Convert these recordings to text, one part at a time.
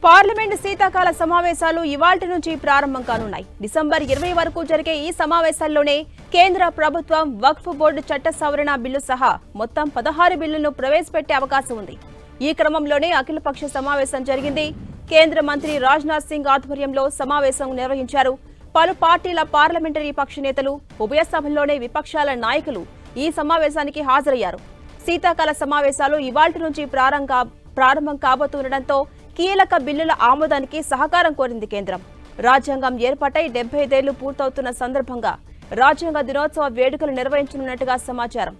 Parliament శీతాకాల సమావేశాలు ఇవాల్టి నుంచి ప్రారంభం కానున్నాయి. డిసెంబర్ 20 వరకు జరిగే ఈ సమావేశాల్లోనే కేంద్ర ప్రభుత్వం వక్ఫ్ బోర్డు చట్ట సవరణ బిల్లు సహా మొత్తం 16 బిల్లులను ప్రవేశపెట్టే అవకాశం ఉంది. ఈ క్రమంలోనే అఖిలపక్ష సమావేశం జరిగింది. కేంద్ర మంత్రి రాజ్నాథ్ సింగ్ ఆధ్వర్యంలో సమావేశం నిర్వహించారు. పలు పార్టీల పార్లమెంటరీ పక్ష నేతలు, ఉభయ సభల్లోనే విపక్షాల నాయకులు ఈ సమావేశానికి హాజరయ్యారు. శీతాకాల సమావేశాలు ఇవాల్టి నుంచి ప్రారంభం కాబోతుండటంతో కీలక బిల్లుల ఆమోదానికి సహకారం కోరింది కేంద్రం. రాజ్యాంగం ఏర్పాటై 75 ఏళ్లు పూర్తవుతున్న సందర్భంగా రాజ్యాంగ దినోత్సవ వేడుకలు నిర్వహించనున్నట్టుగా సమాచారం.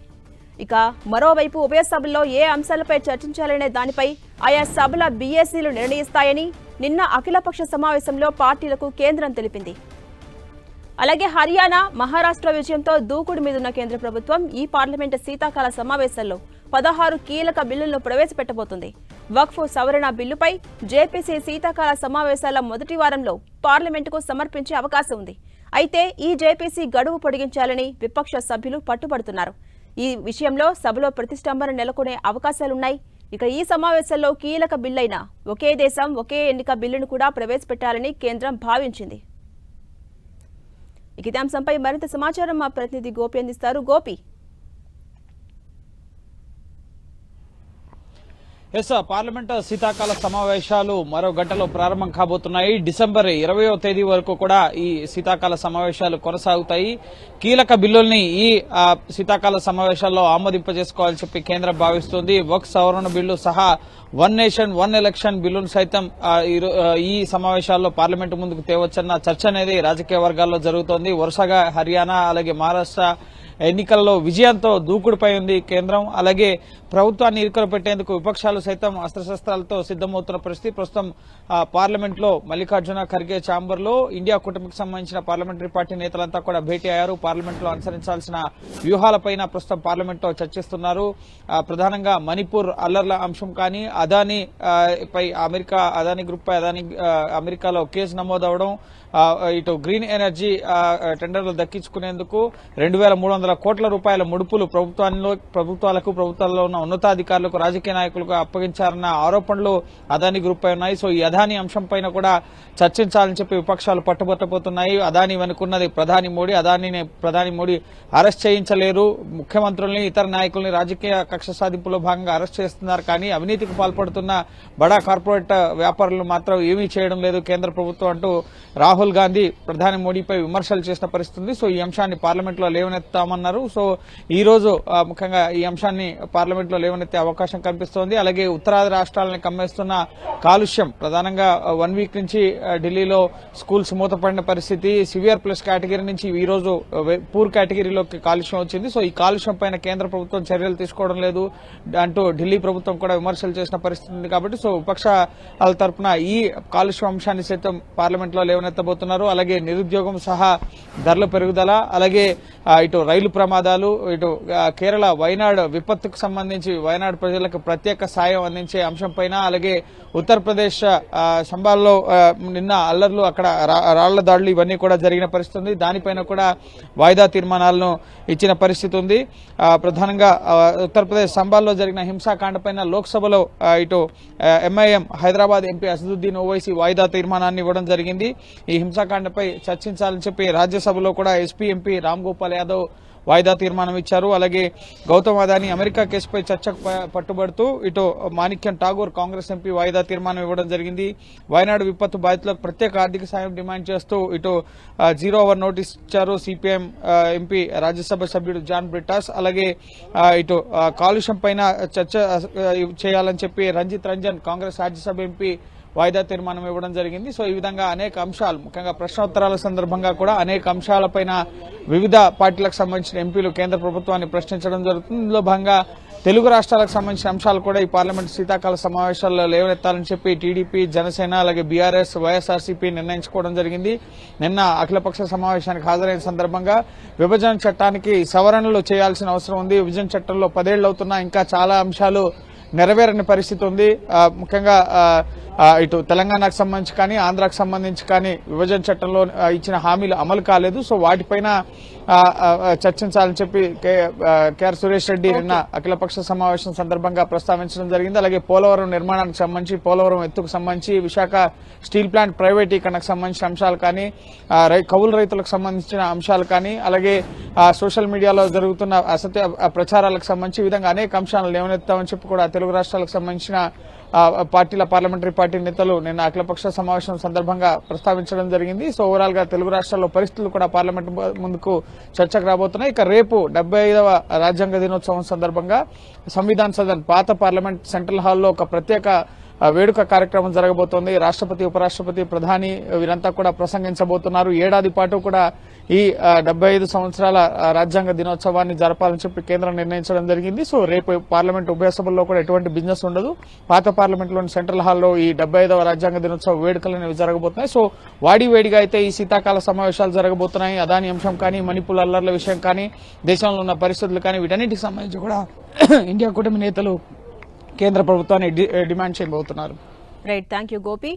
ఇక మరోవైపు ఉభయ సభల్లో ఏ అంశాలపై చర్చించాలనే దానిపై ఆయా సభల బీఏసీలు నిర్ణయిస్తాయని నిన్న అఖిలపక్ష సమావేశంలో పార్టీలకు కేంద్రం తెలిపింది. అలాగే హర్యానా, మహారాష్ట్ర విజయంతో దూకుడు మీదున్న కేంద్ర ప్రభుత్వం ఈ పార్లమెంటు శీతాకాల సమావేశాల్లో 16 కీలక బిల్లులను ప్రవేశపెట్టబోతుంది. వక్ఫ్ సవరణ బిల్లుపై జేపీసీ శీతాకాల సమావేశాల మొదటి వారంలో పార్లమెంటుకు సమర్పించే అవకాశం ఉంది. అయితే ఈ జేపీసీ గడువు పొడిగించాలని విపక్ష సభ్యులు పట్టుబడుతున్నారు. ఈ విషయంలో సభలో ప్రతిష్టంభన నెలకొనే అవకాశాలున్నాయి. ఇక ఈ సమావేశాల్లో కీలక బిల్లైన ఒకే దేశం ఒకే ఎన్నిక బిల్లును కూడా ప్రవేశపెట్టాలని కేంద్రం భావించింది. ఇదే అంశంపై మరింత సమాచారం మా ప్రతినిధి గోపి అందిస్తారు. గోపి, పార్లమెంట్ శీతాకాల సమావేశాలు మరో గంటలో ప్రారంభం కాబోతున్నాయి. డిసెంబర్ 20వ తేదీ వరకు కూడా ఈ శీతాకాల సమావేశాలు కొనసాగుతాయి. కీలక బిల్లుల్ని ఈ శీతాకాల సమావేశాల్లో ఆమోదింపజేసుకోవాలని చెప్పి కేంద్రం భావిస్తోంది. వక్ఫ్ సవరణ బిల్లు సహా వన్ నేషన్ వన్ ఎలక్షన్ బిల్లును సైతం ఈ సమావేశాల్లో పార్లమెంటు ముందుకు తేవచ్చన్న చర్చ అనేది రాజకీయ వర్గాల్లో జరుగుతోంది. వరుసగా హర్యానా అలాగే మహారాష్ట్ర ఎన్నికల్లో విజయంతో దూకుడుపై ఉంది కేంద్రం. అలాగే ప్రభుత్వాన్ని ఇరుకులు పెట్టేందుకు విపక్షాలు సైతం అస్త్రశస్త్రాలతో సిద్దమవుతున్న పరిస్థితి. ప్రస్తుతం పార్లమెంట్ లో మల్లికార్జున ఖర్గే ఛాంబర్ లో ఇండియా కూటమికి సంబంధించిన పార్లమెంటరీ పార్టీ నేతలంతా కూడా భేటీ అయ్యారు. పార్లమెంట్ లో అనుసరించాల్సిన వ్యూహాలపైన ప్రస్తుతం పార్లమెంట్ లో చర్చిస్తున్నారు. ప్రధానంగా మణిపూర్ అల్లర్ల అంశం కానీ, అదానీ పై అదానీ గ్రూప్ పై అమెరికాలో కేసు నమోదవడం, ఇటు గ్రీన్ ఎనర్జీ టెండర్లు దక్కించుకునేందుకు 2300 కోట్ల రూపాయల ముడుపులు ప్రభుత్వాల్లో ఉన్న ఉన్నతాధికారులకు, రాజకీయ నాయకులకు అప్పగించారన్న ఆరోపణలు అదానీ గ్రూప్ పై ఉన్నాయి. సో ఈ అదానీ అంశం పైన కూడా చర్చించాలని చెప్పి విపక్షాలు పట్టుబట్టబోతున్నాయి. అదానీ వెనుకున్నది ప్రధాని మోడీ. అదానీని ప్రధాని మోడీ అరెస్ట్ చేయించలేరు. ముఖ్యమంత్రుల్ని, ఇతర నాయకుల్ని రాజకీయ కక్ష సాధింపులో భాగంగా అరెస్ట్ చేస్తున్నారు. కానీ అవినీతికి పాల్పడుతున్న బడా కార్పొరేట్ వ్యాపారులను మాత్రం ఏమీ చేయడం లేదు కేంద్ర ప్రభుత్వం అంటూ రాహుల్ గాంధీ ప్రధాని మోడీపై విమర్శలు చేసిన పరిస్థితి. సో ఈ అంశాన్ని పార్లమెంట్ లో లేవనెత్తామన్నారు. సో ఈ రోజు ముఖ్యంగా ఈ అంశాన్ని పార్లమెంట్ లో లేవనెత్తే అవకాశం కనిపిస్తోంది. అలాగే ఉత్తరాది రాష్ట్రాలను కమ్మేస్తున్న కాలుష్యం, ప్రధానంగా 1 వీక్ నుంచి ఢిల్లీలో స్కూల్స్ మూతపడిన పరిస్థితి. సివియర్ ప్లస్ కేటగిరీ నుంచి ఈ రోజు పూర్ కేటగిరీలోకి కాలుష్యం వచ్చింది. సో ఈ కాలుష్యం పైన కేంద్ర ప్రభుత్వం చర్యలు తీసుకోవడం లేదు అంటూ ఢిల్లీ ప్రభుత్వం కూడా విమర్శలు చేసిన పరిస్థితి ఉంది. కాబట్టి సో విపక్షాల తరఫున ఈ కాలుష్యం అంశాన్ని సైతం పార్లమెంట్ లో లేవనెత్తబోతున్నారు. అలాగే నిరుద్యోగం సహా ధరల పెరుగుదల, అలాగే ఇటు రైలు ప్రమాదాలు, ఇటు కేరళ వైనాడ్ విపత్తుకు సంబంధించి వైనాడ్ ప్రజలకు ప్రత్యేక సాయం అందించే అంశంపైన, అలాగే ఉత్తరప్రదేశ్ సంబాల్లో నిన్న అల్లర్లు, అక్కడ రాళ్ల దాడులు ఇవన్నీ కూడా జరిగిన పరిస్థితి ఉంది. దానిపైన కూడా వాయిదా తీర్మానాలను ఇచ్చిన పరిస్థితి ఉంది. ప్రధానంగా ఉత్తరప్రదేశ్ సంబాల్లో జరిగిన హింసాకాండపైన లోక్సభలో ఇటు ఎంఐఎం హైదరాబాద్ ఎంపీ అసదుద్దీన్ ఓవైసీ వాయిదా తీర్మానాన్ని ఇవ్వడం జరిగింది. ఈ హింసాకాండపై చర్చించాలని చెప్పి రాజ్యసభలో కూడా ఎస్పీ ఎంపీ రామ్ గోపాల్ యాదవ్ వాయిదా తీర్మానం ఇచ్చారు. అలాగే గౌతమ్ అదానీ అమెరికా కేసుపై చర్చకు పట్టుబడుతూ ఇటు మాణిక్యం ఠాగూర్ కాంగ్రెస్ ఎంపీ వాయిదా తీర్మానం ఇవ్వడం జరిగింది. వయనాడు విపత్తు బాధితులకు ప్రత్యేక ఆర్థిక సాయం డిమాండ్ చేస్తూ ఇటు 0 అవర్ నోటీస్ ఇచ్చారు సిపిఎం ఎంపీ రాజ్యసభ సభ్యుడు జాన్ బ్రిటాస్. అలాగే ఇటు కాలుష్యం పైన చర్చ చేయాలని చెప్పి రంజిత్ రంజన్ కాంగ్రెస్ రాజ్యసభ ఎంపీ వాయిదా తీర్మానం ఇవ్వడం జరిగింది. సో ఈ విధంగా అనేక అంశాలు, ముఖ్యంగా ప్రశ్నోత్తరాల సందర్భంగా కూడా అనేక అంశాలపైన వివిధ పార్టీలకు సంబంధించిన ఎంపీలు కేంద్ర ప్రభుత్వాన్ని ప్రశ్నించడం జరుగుతుంది. ఇందులో భాగంగా తెలుగు రాష్ట్రాలకు సంబంధించిన అంశాలు కూడా ఈ పార్లమెంట్ శీతాకాల సమావేశాల్లో లేవనెత్తాలని చెప్పి టీడీపీ, జనసేన, అలాగే బీఆర్ఎస్, వైఎస్ఆర్సీపీ నిర్ణయించుకోవడం జరిగింది. నిన్న అఖిలపక్ష సమావేశానికి హాజరైన సందర్భంగా విభజన చట్టానికి సవరణలు చేయాల్సిన అవసరం ఉంది. విభజన చట్టంలో 10 ఏళ్లు అవుతున్నా ఇంకా చాలా అంశాలు నెరవేరని పరిస్థితి ఉంది. ముఖ్యంగా ఇటు తెలంగాణకు సంబంధించి కానీ ఆంధ్రాకు సంబంధించి కానీ విభజన చట్టంలో ఇచ్చిన హామీలు అమలు కాలేదు. సో వాటిపైన చర్చించాలని చెప్పి కేఆర్ సురేష్ రెడ్డి నిన్న అఖిలపక్ష సమావేశం సందర్భంగా ప్రస్తావించడం జరిగింది. అలాగే పోలవరం నిర్మాణానికి సంబంధించి, పోలవరం ఎత్తుకు సంబంధించి, విశాఖ స్టీల్ ప్లాంట్ ప్రైవేటీకరణకు సంబంధించిన అంశాలు కానీ, కౌలు రైతులకు సంబంధించిన అంశాలు కానీ, అలాగే సోషల్ మీడియాలో జరుగుతున్న అసత్య ప్రచారాలకు సంబంధించి ఈ విధంగా అనేక అంశాలను లేవనెత్తామని చెప్పి కూడా తెలుగు రాష్ట్రాలకు సంబంధించిన పార్టీల పార్లమెంటరీ పార్టీ నేతలు నిన్న అఖిలపక్ష సమావేశం సందర్భంగా ప్రస్తావించడం జరిగింది. సో ఓవరాల్ గా తెలుగు రాష్ట్రాల్లో పరిస్థితులు కూడా పార్లమెంట్ ముందుకు చర్చకు రాబోతున్నాయి. ఇక రేపు 75వ రాజ్యాంగ దినోత్సవం సందర్భంగా సంవిధాన్ సదన్ పాత పార్లమెంట్ సెంట్రల్ హాల్లో ఒక ప్రత్యేక వేడుక కార్యక్రమం జరగబోతోంది. రాష్ట్రపతి, ఉపరాష్ట్రపతి, ప్రధాని వీరంతా కూడా ప్రసంగించబోతున్నారు. ఏడాది పాటు కూడా ఈ 75 సంవత్సరాల రాజ్యాంగ దినోత్సవాన్ని జరపాలని చెప్పి కేంద్రం నిర్ణయించడం జరిగింది. సో రేపు పార్లమెంట్ ఉభయ సభల్లో కూడా ఎటువంటి బిజినెస్ ఉండదు. పాత పార్లమెంట్లోని సెంట్రల్ హాల్లో ఈ 75వ రాజ్యాంగ దినోత్సవ వేడుకలు అనేవి జరగబోతున్నాయి. సో వాడివేడిగా అయితే ఈ శీతాకాల సమావేశాలు జరగబోతున్నాయి. అదాని అంశం కానీ, మణిపూర్ అల్లర్ల విషయం కానీ, దేశంలో ఉన్న పరిస్థితులు కానీ, వీటన్నిటికి సంబంధించి కూడా ఇండియా కూటమి నేతలు కేంద్ర ప్రభుత్వాన్ని డిమాండ్ చేయబోతున్నారు. Right, thank you Gopi.